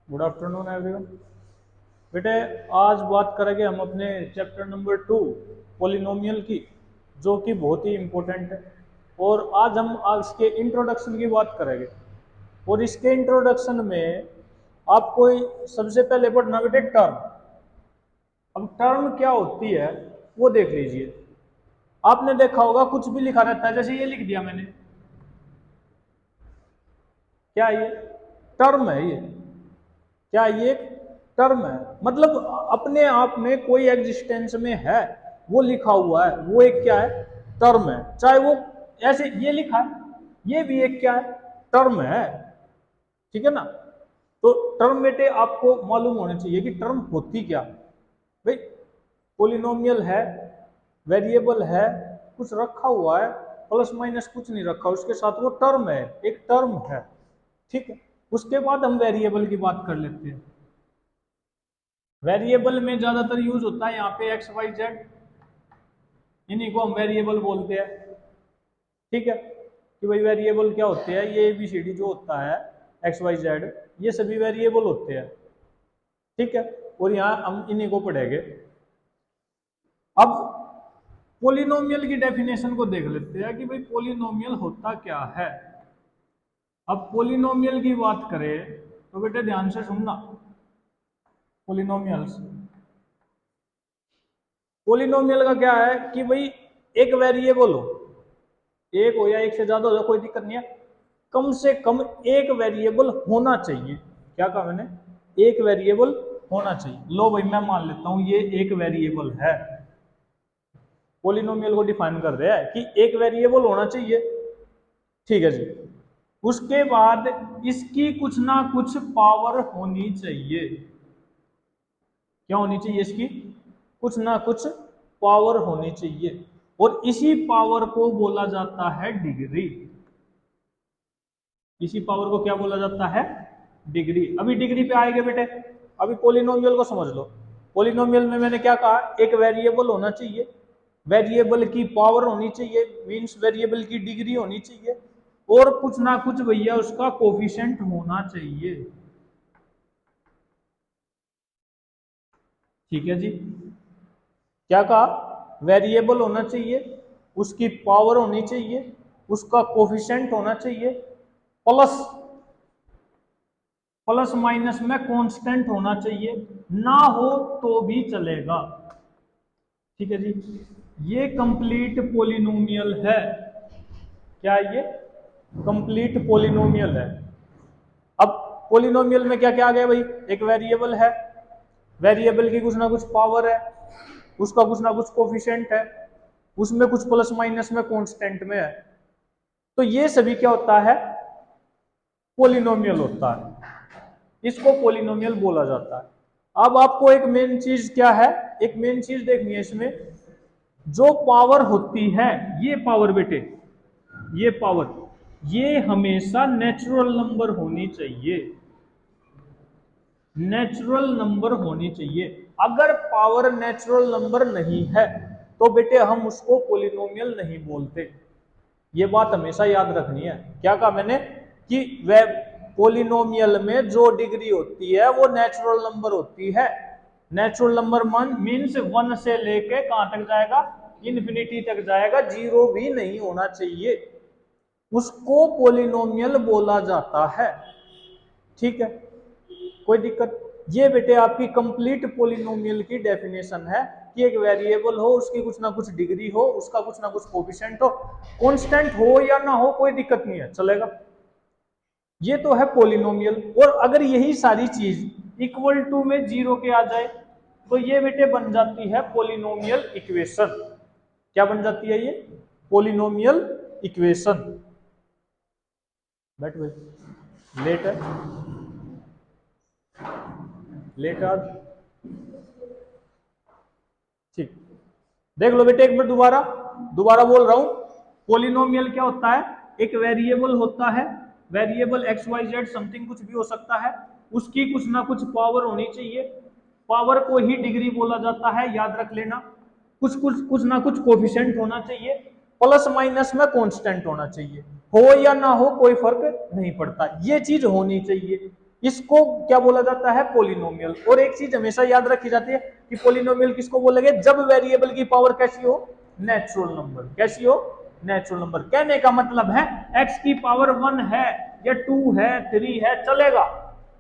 Good afternoon everyone. बेटे, आज बात करेंगे हम अपने चैप्टर नंबर 2 पोलिनोमियल की, जो कि बहुत ही इम्पोर्टेंट है। और आज हम इसके इंट्रोडक्शन की बात करेंगे। और इसके इंट्रोडक्शन में आपको सबसे पहले पढ़ना बेटे टर्म। अब टर्म क्या होती है वो देख लीजिए। आपने देखा होगा कुछ भी लिखा रहता है, जैसे ये लिख दिया मैंने, क्या ये टर्म है? ये क्या ये एक टर्म है? मतलब अपने आप में कोई एग्जिस्टेंस में है, वो लिखा हुआ है, वो एक क्या है? टर्म है। चाहे वो ऐसे ये लिखा है, ये भी एक क्या है? टर्म है। ठीक है ना? तो टर्म बेटे आपको मालूम होना चाहिए कि टर्म होती क्या भाई। पोलिनोमियल है, वेरिएबल है, कुछ रखा हुआ है, प्लस माइनस कुछ नहीं रखा, उसके साथ वो टर्म है, एक टर्म है। ठीक है, उसके बाद हम वेरिएबल की बात कर लेते हैं। वेरिएबल में ज्यादातर यूज होता है यहाँ पे एक्स वाई जेड, इन्हीं को हम वेरिएबल बोलते हैं। ठीक है, कि भाई वेरिएबल क्या होते हैं? ये ABCD जो होता है, एक्स वाई जेड, ये सभी वेरिएबल होते हैं। ठीक है, और यहाँ हम इन्हीं को पढ़ेंगे। अब पोलिनोमियल की डेफिनेशन को देख लेते हैं कि भाई पोलिनोमियल होता क्या है। अब पोलिनोमियल की बात करें तो बेटे ध्यान से सुनना। पोलिनोमियल्स, पोलिनोमियल का क्या है कि भाई एक वेरिएबल हो, एक हो या एक से ज्यादा हो, कोई दिक्कत नहीं है, कम से कम एक वेरिएबल होना चाहिए। क्या कहा मैंने? एक वेरिएबल होना चाहिए। लो भाई, मैं मान लेता हूं ये एक वेरिएबल है। पोलिनोमियल को डिफाइन कर रहा है कि एक वेरिएबल होना चाहिए। ठीक है जी। उसके बाद इसकी कुछ ना कुछ पावर होनी चाहिए। क्या होनी चाहिए? इसकी कुछ ना कुछ पावर होनी चाहिए, और इसी पावर को बोला जाता है डिग्री। इसी पावर को क्या बोला जाता है? डिग्री। अभी डिग्री पे आएंगे बेटे, अभी पोलिनोमियल को समझ लो। पोलिनोमियल में मैंने क्या कहा? एक वेरिएबल होना चाहिए, वेरिएबल की पावर होनी चाहिए, मींस वेरिएबल की डिग्री होनी चाहिए, और कुछ ना कुछ भैया उसका कोफिशिएंट होना चाहिए। ठीक है जी। क्या कहा? वेरिएबल होना चाहिए, उसकी पावर होनी चाहिए, उसका कोफिशिएंट होना चाहिए, प्लस प्लस माइनस में कांस्टेंट होना चाहिए, ना हो तो भी चलेगा। ठीक है जी, ये कंप्लीट पोलिनोमियल है। क्या ये कंप्लीट पोलिनोमियल है? अब पोलिनोमियल में क्या क्या आ गया भाई? एक वेरिएबल है, वेरिएबल की कुछ ना कुछ पावर है, उसका कुछ ना कुछ कोफिशिएंट है, उसमें कुछ प्लस माइनस में कांस्टेंट में है। तो ये सभी क्या होता है? पोलिनोमियल होता है। इसको पोलिनोमियल बोला जाता है। अब आपको एक मेन चीज क्या है? एक मेन चीज देखनी है इसमें। जो पावर होती है, ये पावर बेटे, ये पावर, ये हमेशा नेचुरल नंबर होनी चाहिए। नेचुरल नंबर होनी चाहिए। अगर पावर नेचुरल नंबर नहीं है तो बेटे हम उसको पोलिनोमियल नहीं बोलते। ये बात हमेशा याद रखनी है। क्या कहा मैंने? कि वह पोलिनोमियल में जो डिग्री होती है वो नेचुरल नंबर होती है। नेचुरल नंबर मीन्स 1 से लेके कहां तक जाएगा? इन्फिनिटी तक जाएगा, जीरो भी नहीं होना चाहिए, उसको पोलिनोमियल बोला जाता है। ठीक है, कोई दिक्कत? ये बेटे आपकी कंप्लीट पोलिनोमियल की डेफिनेशन है कि एक वेरिएबल हो, उसकी कुछ ना कुछ डिग्री हो, उसका कुछ ना कुछ कोफिशिएंट हो, कांस्टेंट हो या ना हो कोई दिक्कत नहीं है, चलेगा। ये तो है पोलिनोमियल। और अगर यही सारी चीज इक्वल टू में जीरो के आ जाए तो ये बेटे बन जाती है पोलिनोमियल इक्वेशन। क्या बन जाती है ये? Polynomial equation. बैठ भाई, लेट है, लेट आज। ठीक, देख लो बेटे एक बार, दोबारा दोबारा बोल रहा हूं। पोलिनोमियल क्या होता है? एक वेरिएबल होता है, variable X Y Z something कुछ भी हो सकता है, उसकी कुछ ना कुछ पावर होनी चाहिए, पावर को ही डिग्री बोला जाता है, याद रख लेना। कुछ ना कुछ कोफिशिएंट होना चाहिए, प्लस माइनस में कांस्टेंट होना चाहिए, हो या ना हो कोई फर्क नहीं पड़ता, ये चीज होनी चाहिए। इसको क्या बोला जाता है? पॉलिनोमियल। और एक चीज हमेशा याद रखी जाती है कि पॉलिनोमियल किसको बोलेंगे? जब वेरिएबल की पावर कैसी हो? Natural number. कैसी हो? Natural number. कहने का मतलब है x की पावर 1 है या 2 है 3 है चलेगा,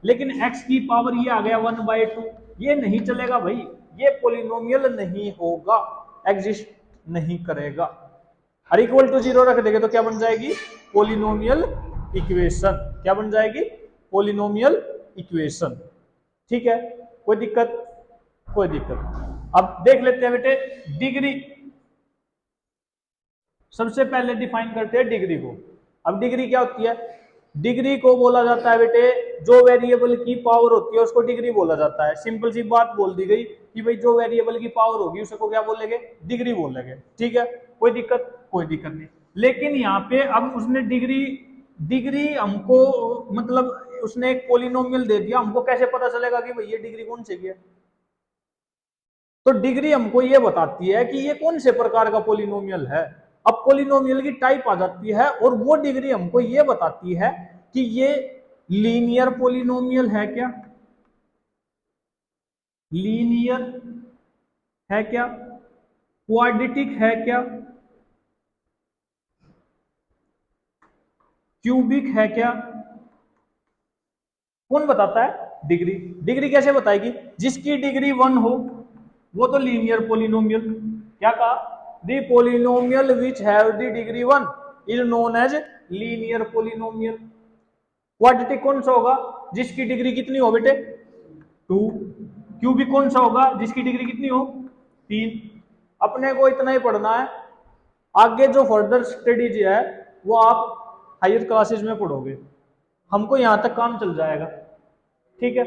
लेकिन x की पावर ये आ गया 1/2, ये नहीं चलेगा भाई, ये पॉलिनोमियल नहीं होगा, एग्जिस्ट नहीं करेगा। और इक्वल टू 0 रख देंगे तो क्या बन जाएगी? Polynomial equation. क्या बन जाएगी? Polynomial equation. ठीक है, कोई दिक्कत? कोई दिक्कत। अब देख लेते हैं बेटे डिग्री। सबसे पहले डिफाइन करते हैं डिग्री को। अब डिग्री क्या होती है? डिग्री को बोला जाता है बेटे, जो वेरिएबल की पावर होती है उसको डिग्री बोला जाता है। सिंपल सी बात बोल दी गई कि भाई जो वेरिएबल की पावर होगी उसको क्या बोलेंगे? डिग्री बोलेंगे। ठीक है, कोई दिक्कत? कोई दिक्कत नहीं। लेकिन यहाँ पे अब उसने डिग्री डिग्री हमको मतलब उसने एक पॉलिनोमियल दे दिया, हमको कैसे पता चलेगा कि भाई ये डिग्री कौन सी है? तो डिग्री हमको ये बताती है कि ये कौन से प्रकार का पॉलिनोमियल है। अब पॉलिनोमियल की टाइप आ जाती है और वो डिग्री हमको ये बताती है कि ये लीनियर पॉलिनोमियल है क्या, लीनियर है क्या, क्वाड्रेटिक है क्या, क्यूबिक है क्या। कौन बताता है? डिग्री। डिग्री कैसे बताएगी? जिसकी डिग्री 1 हो वो तो लीनियर पॉलिनोमियल। क्या कहा? The polynomial which have the degree 1 is known as linear polynomial. Quadratic कौन सा होगा? जिसकी डिग्री कितनी हो बेटे? 2। क्यूबिक कौन सा होगा? जिसकी डिग्री कितनी हो? 3। अपने को इतना ही पढ़ना है, आगे जो फर्दर स्टडीज है वो आप हायर क्लासेज में पढ़ोगे, हमको यहां तक काम चल जाएगा। ठीक है,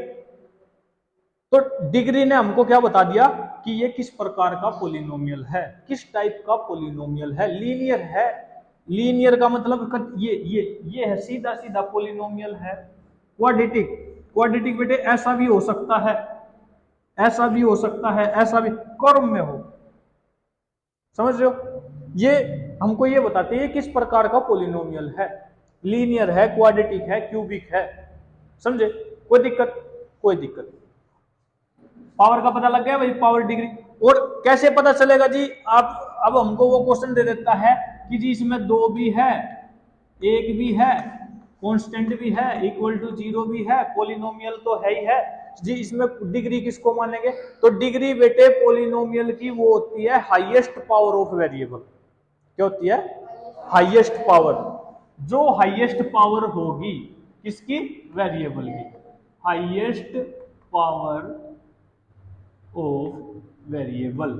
तो डिग्री ने हमको क्या बता दिया कि ये किस प्रकार का पॉलिनोमियल है, किस टाइप का पॉलिनोमियल है। लीनियर है। लीनियर का मतलब ये है सीधा सीधा पॉलिनोमियल है। क्वाड्रेटिक, क्वाड्रेटिक बेटे ऐसा भी हो सकता है, ऐसा भी हो सकता है, ऐसा भी, कर्व में हो। समझ रहे हो? ये हमको ये बताते हैं किस प्रकार का पॉलिनोमियल है। लीनियर है, क्वाड्रेटिक है, क्यूबिक है। समझे? कोई दिक्कत? कोई दिक्कत। पावर का पता लग गया भाई, पावर डिग्री। और कैसे पता चलेगा जी? आप अब हमको वो क्वेश्चन दे देता है कि जी इसमें 2 भी है, 1 भी है, कांस्टेंट भी है, इक्वल टू 0 भी है, पॉलिनोमियल तो है ही है जी, इसमें डिग्री किसको मानेंगे? तो डिग्री बेटे पॉलिनोमियल की वो होती है हाईएस्ट पावर ऑफ वेरिएबल। क्या होती है? Highest power. जो हाईएस्ट पावर होगी किसकी? वेरिएबल की। Highest power of variable,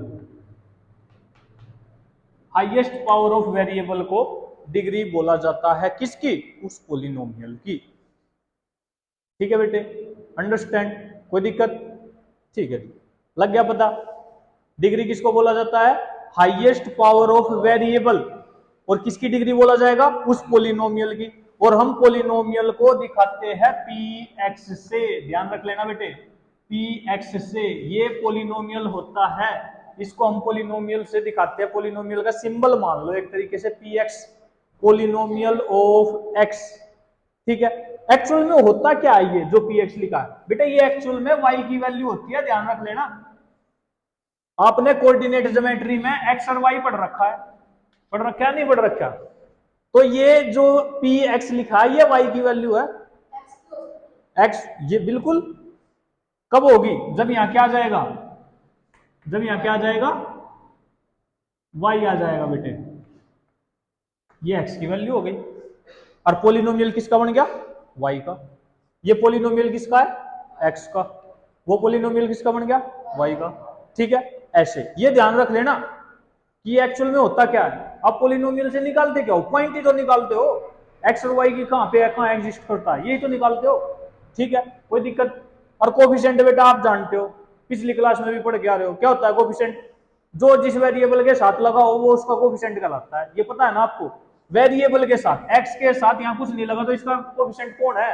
highest power of variable को डिग्री बोला जाता है किसकी? उस पॉलिनोमियल की। ठीक है बेटे, अंडरस्टैंड? कोई दिक्कत? ठीक है, लग गया पता? डिग्री किसको बोला जाता है? Highest power of variable. और किसकी डिग्री बोला जाएगा? उस पॉलिनोमियल की। और हम पॉलिनोमियल को दिखाते हैं px से। ध्यान रख लेना बेटे, px से। ये पॉलिनोमियल होता है, इसको हम पॉलिनोमियल से दिखाते हैं। पॉलिनोमियल का सिंबल मान लो एक तरीके से px, पॉलिनोमियल ऑफ x। ठीक है, एक्चुअल में होता क्या है ये जो px लिखा है? बेटा ये एक्चुअल में y की वैल्यू होती है, ध्यान रख लेना। आपने कोऑर्डिनेट ज्योमेट्री में x और y पढ़ रखा है, पढ़ रखा है नहीं पढ़ रखा? तो ये जो px लिखा है ये y की वैल्यू है, x। ये बिल्कुल कब होगी? जब यहां क्या आ जाएगा? जब यहां क्या आ जाएगा? y आ जाएगा बेटे, ये x की वैल्यू हो गई। और पॉलिनोमियल किसका बन गया? y का। ये पॉलिनोमियल किसका है? x का। वो पॉलिनोमियल किसका बन गया? y का। ठीक है, ऐसे ये ध्यान रख लेना कि एक्चुअल में होता क्या है। आप पॉलिनोमियल से निकालते क्या हो? पॉइंट ही तो निकालते हो, x और y की कहां पे है, कहां एग्जिस्ट करता है, यही तो निकालते हो। ठीक है, कोई दिक्कत? और कोफिशिएंट बेटा आप जानते हो, पिछली क्लास में भी पढ़ के आ रहे हो, क्या होता है कोफिशिएंट? जो जिस वेरिएबल के साथ लगा हो वो उसका कोफिशिएंट कहलाता है। ये पता है ना आपको? वेरिएबल के साथ, x के साथ यहां कुछ नहीं लगा तो इसका कोफिशिएंट कौन है?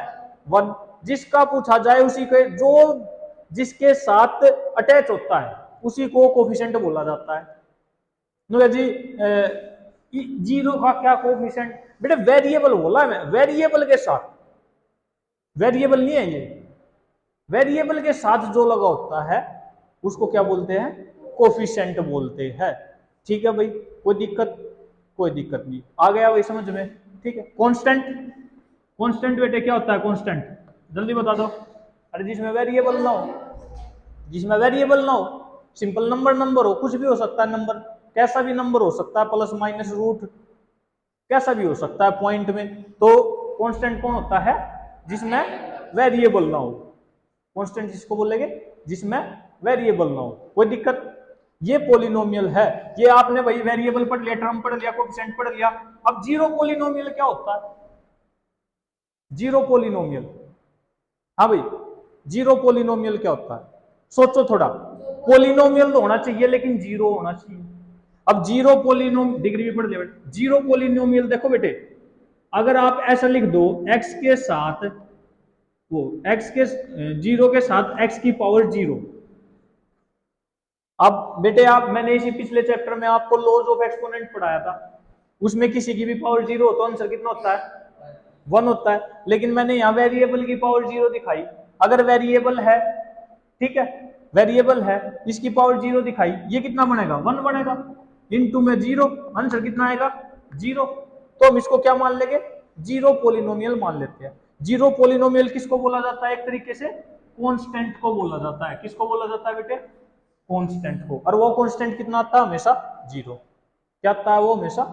1। जिसका पूछा जाए उसी के, जो जिसके साथ अटैच होता है उसी को कोफिशिएंट बोला जाता है। जी 0 का क्या कोफिशिएंट? बेटा वेरिएबल बोला है, मैं वेरिएबल के साथ, वेरिएबल नहीं है ये, वेरिएबल के साथ जो लगा होता है उसको क्या बोलते हैं, कोफिशिएंट बोलते हैं। ठीक है भाई, कोई दिक्कत, कोई दिक्कत नहीं, आ गया भाई समझ में। ठीक है, कांस्टेंट, कांस्टेंट बेटे क्या होता है कांस्टेंट, जल्दी बता दो। अरे जिसमें वेरिएबल ना हो, जिसमें वेरिएबल ना हो, सिंपल नंबर, नंबर हो, कुछ भी हो सकता है नंबर, कैसा भी नंबर हो सकता है, प्लस माइनस रूट कैसा भी हो सकता है पॉइंट में। तो कांस्टेंट कौन होता है, जिसमें वेरिएबल ना हो। कांस्टेंट जिसको बोलेंगे जिसमें वेरिएबल ना हो, कोई दिक्कत। ये पॉलिनोमियल है, ये आपने भाई वेरिएबल पढ़ लिया, टर्म पढ़ लिया, कोएफिशिएंट पढ़ लिया। अब जीरो पॉलिनोमियल क्या होता है, जीरो पॉलिनोमियल, हाँ भाई जीरो पॉलिनोमियल क्या होता है, सोचो थोड़ा। पॉलिनोमियल तो होना चाहिए लेकिन जीरो होना चाहिए। अब जीरो पोलिनोम डिग्री भी पढ़ लिया बेटे, जीरो पोलिनोमियल देखो बेटे, अगर आप ऐसा लिख दो x के साथ वो x के जीरो के साथ x की पावर जीरो। अब बेटे आप, मैंने इसी पिछले चैप्टर में आपको लॉज ऑफ एक्सपोनेंट पढ़ाया था, उसमें किसी की भी पावर जीरो हो तो आंसर कितना होता है, 1 होता है। लेकिन मैंने यहाँ वेरिएबल की पावर जीरो दिखाई, अगर वेरिएबल है, ठीक है, वेरिएबल है, इसकी पावर जीरो दिखाई, ये कितना बनेगा, 1 बनेगा, इनटू में जीरो, आंसर कितना आएगा, जीरो। तो हम इसको क्या मान लेंगे, जीरो पॉलिनोमियल मान लेते हैं। जीरो पॉलिनोमियल किसको बोला जाता है, एक तरीके से कांस्टेंट को बोला जाता है। किसको बोला जाता है बेटे, कांस्टेंट को। और वो कांस्टेंट कितना आता है, हमेशा जीरो। क्या आता है वो, हमेशा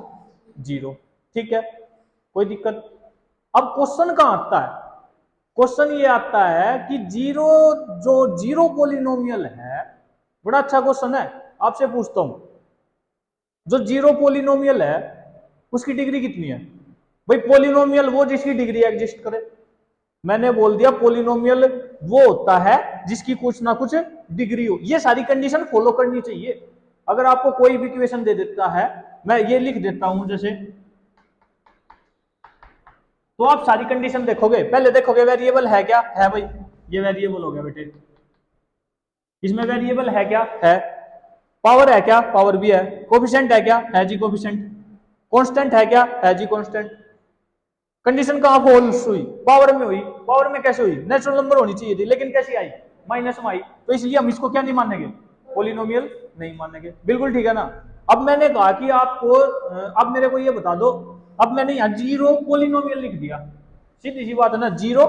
जीरो। ठीक है, कोई दिक्कत। अब क्वेश्चन कहां आता है, क्वेश्चन ये आता है कि जीरो, जो जीरो पॉलिनोमियल है, बड़ा अच्छा क्वेश्चन है, आपसे पूछता हूं, जो जीरो पॉलिनोमियल है उसकी डिग्री कितनी है। भाई पॉलिनोमियल वो जिसकी डिग्री एग्जिस्ट करे, मैंने बोल दिया पॉलिनोमियल वो होता है जिसकी कुछ ना कुछ डिग्री हो। ये सारी कंडीशन फॉलो करनी चाहिए। अगर आपको कोई भी इक्वेशन दे देता है, मैं ये लिख देता हूं जैसे, तो आप सारी कंडीशन देखोगे, पहले देखोगे वेरिएबल है क्या, है भाई, ये वेरिएबल हो गया बेटे, इसमें वेरिएबल है क्या, है। पावर है क्या, पावर भी है। कोफिशिएंट है क्या, है जी कोफिशिएंट। कांस्टेंट है क्या, है जी कांस्टेंट। कंडीशन कहां फॉल्स हुई, पावर में हुई। पावर में कैसे हुई, नेचुरल नंबर होनी चाहिए थी, लेकिन कैसी आई, माइनस में आई। तो इसलिए हम इसको क्या नहीं मानेंगे, पॉलिनोमियल नहीं मानेंगे। बिल्कुल ठीक है ना। अब मैंने कहा कि आपको, अब मेरे को ये बता दो, अब मैंने यहाँ जीरो पॉलिनोमियल लिख दिया, सीधी सी बात है ना, जीरो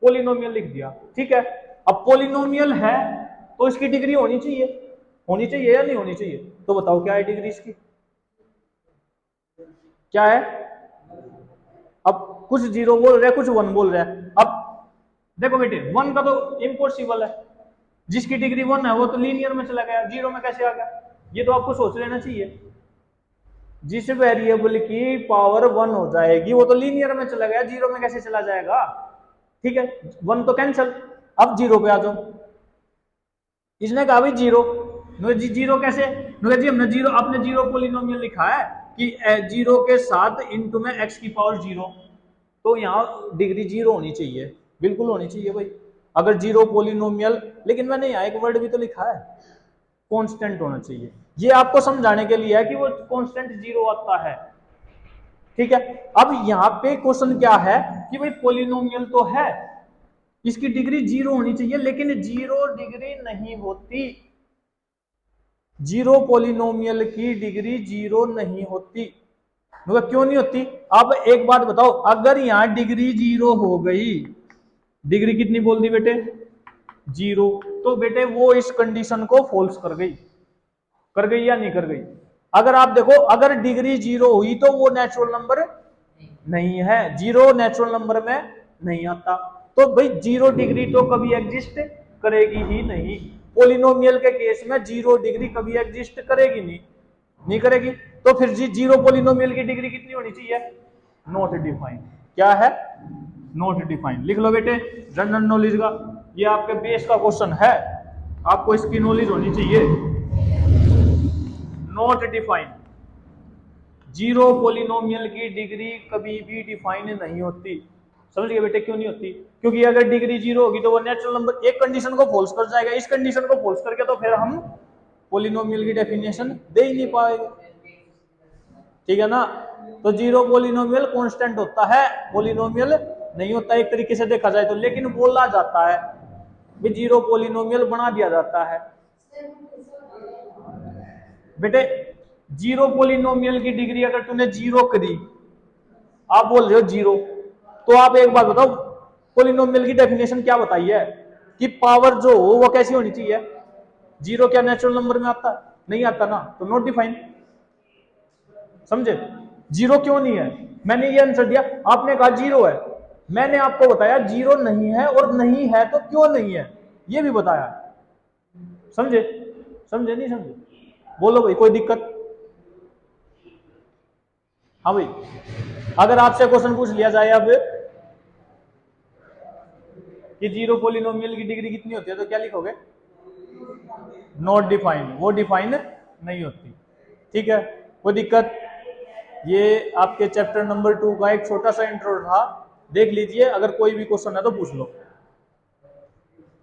पॉलिनोमियल लिख दिया, ठीक है। अब पॉलिनोमियल है तो इसकी डिग्री होनी चाहिए, होनी चाहिए या नहीं होनी चाहिए, तो बताओ क्या है डिग्री इसकी, क्या है। अब कुछ जीरो बोल रहे हैं, कुछ 1 बोल रहे हैं। अब देखो बेटे, 1 का तो इम्पॉसिबल है, जिसकी डिग्री 1 है वो तो लीनियर में चला गया, जीरो में कैसे आ गया, ये तो आपको सोच लेना चाहिए। जिस वेरिएबल की पावर 1 हो जाएगी वो तो लीनियर में चला गया, जीरो में कैसे चला जाएगा। ठीक है, 1 तो कैंसिल, अब जीरो पे आ जाओ। इसने कहा भाई जीरो, जी जीरो कैसे, जी हमने जीरो, आपने जीरो पॉलिनोमियल लिखा है कि जीरो के साथ इनटू में एक्स की पावर जीरो, तो यहाँ डिग्री जीरो होनी चाहिए, बिल्कुल होनी चाहिए भाई, अगर जीरो पॉलिनोमियल। लेकिन मैंने यहाँ एक वर्ड भी तो लिखा है, कांस्टेंट होना चाहिए। ये आपको समझाने के लिए है कि वो कांस्टेंट जीरो आता है। ठीक है, अब यहाँ पे क्वेश्चन क्या है कि भाई पॉलिनोमियल तो है, इसकी डिग्री जीरो होनी चाहिए, लेकिन जीरो डिग्री नहीं होती, जीरो पॉलिनोमियल की डिग्री जीरो नहीं होती। मतलब क्यों नहीं होती, अब एक बात बताओ, अगर यहां डिग्री जीरो हो गई, डिग्री कितनी बोल दी बेटे, जीरो, तो बेटे वो इस कंडीशन को फॉल्स कर गई, कर गई या नहीं कर गई। अगर आप देखो, अगर डिग्री जीरो हुई तो वो नेचुरल नंबर नहीं है, जीरो नेचुरल नंबर में नहीं आता। तो भाई जीरो डिग्री तो कभी एग्जिस्ट करेगी ही नहीं, पॉलिनोमियल के केस में जीरो डिग्री कभी एग्जिस्ट करेगी नहीं, नहीं करेगी। तो फिर जी जीरो पॉलिनोमियल की डिग्री कितनी होनी चाहिए, नॉट डिफाइंड। क्या है, नॉट डिफाइंड। लिख लो बेटे, जनरल नॉलेज का ये आपके बेस का क्वेश्चन है, आपको इसकी नॉलेज होनी चाहिए। नॉट डिफाइंड, जीरो पॉलिनोमियल की डिग्री कभी भी डिफाइन नहीं होती। समझ गए बेटे, क्यों नहीं होती, क्योंकि अगर डिग्री जीरो होगी तो वो नेचुरल नंबर एक कंडीशन को फॉल्स कर जाएगा, इस कंडीशन को फॉल्स करके तो फिर हम पॉलिनोमियल की डेफिनेशन दे ही नहीं पाएंगे। ठीक है ना, तो जीरो पॉलिनोमियल कांस्टेंट होता है, पॉलिनोमियल नहीं होता एक तरीके से देखा जाए तो, लेकिन बोला जाता है। भी जीरो पोलिनोमियल बना दिया जाता है। बेटे जीरो पोलिनोमियल की डिग्री अगर तूने जीरो करी, आप बोल रहे हो जीरो, तो आप एक बात बताओ, पोलिनोमियल की डेफिनेशन क्या बताई है कि पावर जो हो वो कैसी होनी चाहिए? जीरो क्या नेचुरल नंबर में आता? नहीं आता ना, तो नॉट डिफाइन। समझे? जीरो क्यों नहीं है? मैंने ये आंसर दिया, आपने कहा जीरो है, मैंने आपको बताया जीरो नहीं है, और नहीं है तो क्यों नहीं है ये भी बताया। समझे? समझे नहीं समझे? बोलो भाई, कोई दिक्कत? हाँ भाई, अगर आपसे क्वेश्चन पूछ लिया जाए अब कि जीरो पोलिनोमियल की डिग्री कितनी होती है, तो क्या लिखोगे? नॉट डिफाइन, वो डिफाइन नहीं होती। ठीक है, कोई दिक्कत? ये आपके चैप्टर नंबर 2 का एक छोटा सा इंट्रो था, देख लीजिए, अगर कोई भी क्वेश्चन है तो पूछ लो।